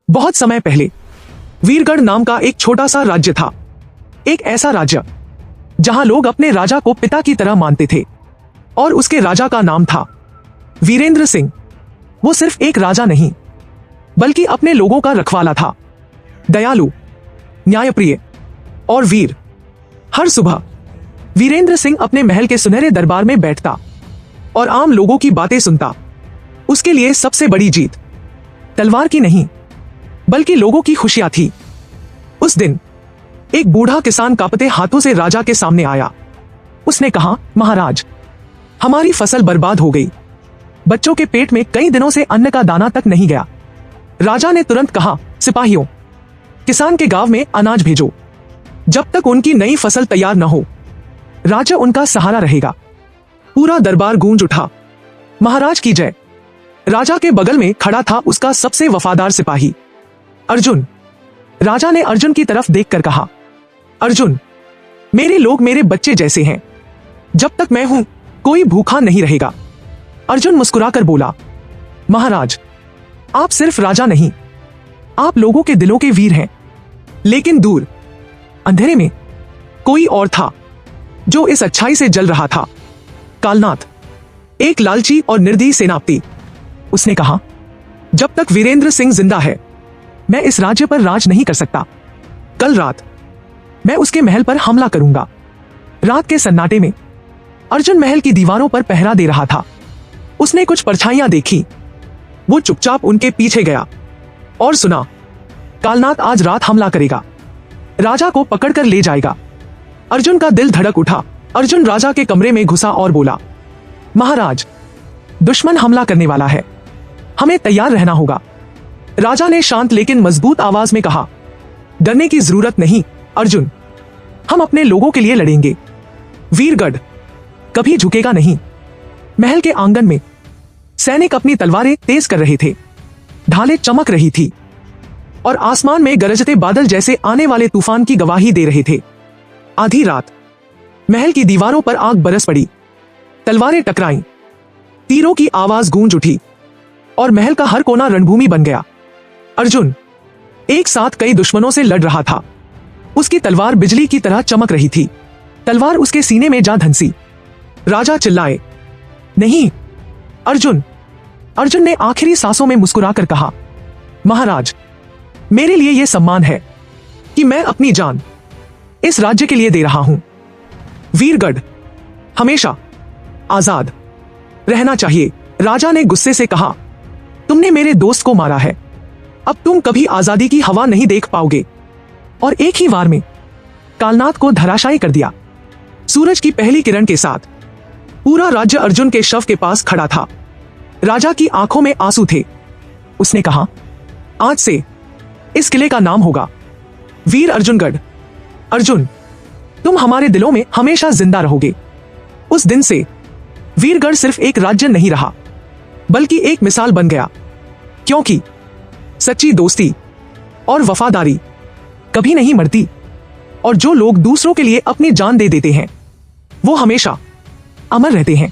बहुत समय पहले वीरगढ़ नाम का एक छोटा सा राज्य था। एक ऐसा राज्य जहां लोग अपने राजा को पिता की तरह मानते थे और उसके राजा का नाम था वीरेंद्र सिंह। वो सिर्फ एक राजा नहीं बल्कि अपने लोगों का रखवाला था, दयालु, न्यायप्रिय और वीर। हर सुबह वीरेंद्र सिंह अपने महल के सुनहरे दरबार में बैठता और आम लोगों की बातें सुनता। उसके लिए सबसे बड़ी जीत तलवार की नहीं बल्कि लोगों की खुशियां थी। उस दिन एक बूढ़ा किसान कांपते हाथों से राजा के सामने आया। उसने कहा, महाराज, हमारी फसल बर्बाद हो गई। बच्चों के पेट में कई दिनों से अन्न का दाना तक नहीं गया। राजा ने तुरंत कहा, सिपाहियों, किसान के गांव में अनाज भेजो। जब तक उनकी नई फसल तैयार न हो, राजा उनका सहारा रहेगा। पूरा दरबार गूंज उठा, महाराज की जय। राजा के बगल में खड़ा था उसका सबसे वफादार सिपाही अर्जुन। राजा ने अर्जुन की तरफ देखकर कहा, अर्जुन, मेरे लोग मेरे बच्चे जैसे हैं। जब तक मैं हूं कोई भूखा नहीं रहेगा। अर्जुन मुस्कुराकर बोला, महाराज, आप सिर्फ राजा नहीं, आप लोगों के दिलों के वीर हैं। लेकिन दूर अंधेरे में कोई और था जो इस अच्छाई से जल रहा था। कालनाथ, एक लालची और निर्दयी सेनापति। उसने कहा, जब तक वीरेंद्र सिंह जिंदा है मैं इस राज्य पर राज नहीं कर सकता। कल रात मैं उसके महल पर हमला करूंगा। रात के सन्नाटे में अर्जुन महल की दीवारों पर पहरा दे रहा था। उसने कुछ परछाइयां देखी। वो चुपचाप उनके पीछे गया और सुना, कालनाथ आज रात हमला करेगा, राजा को पकड़कर ले जाएगा। अर्जुन का दिल धड़क उठा। अर्जुन राजा के कमरे में घुसा और बोला, महाराज, दुश्मन हमला करने वाला है, हमें तैयार रहना होगा। राजा ने शांत लेकिन मजबूत आवाज में कहा, डरने की जरूरत नहीं अर्जुन, हम अपने लोगों के लिए लड़ेंगे। वीरगढ़ कभी झुकेगा नहीं। महल के आंगन में सैनिक अपनी तलवारें तेज कर रहे थे। ढालें चमक रही थी और आसमान में गरजते बादल जैसे आने वाले तूफान की गवाही दे रहे थे। आधी रात महल की दीवारों पर आग बरस पड़ी। तलवारें टकराईं, तीरों की आवाज गूंज उठी और महल का हर कोना रणभूमि बन गया। अर्जुन एक साथ कई दुश्मनों से लड़ रहा था। उसकी तलवार बिजली की तरह चमक रही थी। तलवार उसके सीने में जा धंसी। राजा चिल्लाए, नहीं अर्जुन। अर्जुन ने आखिरी सांसों में मुस्कुराकर कहा, महाराज, मेरे लिए यह सम्मान है कि मैं अपनी जान इस राज्य के लिए दे रहा हूं। वीरगढ़ हमेशा आजाद रहना चाहिए। राजा ने गुस्से से कहा, तुमने मेरे दोस्त को मारा है, अब तुम कभी आजादी की हवा नहीं देख पाओगे। और एक ही वार में कालनाथ को धराशायी कर दिया। सूरज की पहली किरण के साथ पूरा राज्य अर्जुन के शव के पास खड़ा था। राजा की आंखों में आंसू थे। उसने कहा, आज से इस किले का नाम होगा वीर अर्जुनगढ़। अर्जुन, तुम हमारे दिलों में हमेशा जिंदा रहोगे। उस दिन से वीरगढ़ सिर्फ एक राज्य नहीं रहा बल्कि एक मिसाल बन गया, क्योंकि सच्ची दोस्ती और वफादारी कभी नहीं मरती और जो लोग दूसरों के लिए अपनी जान दे देते हैं वो हमेशा अमर रहते हैं।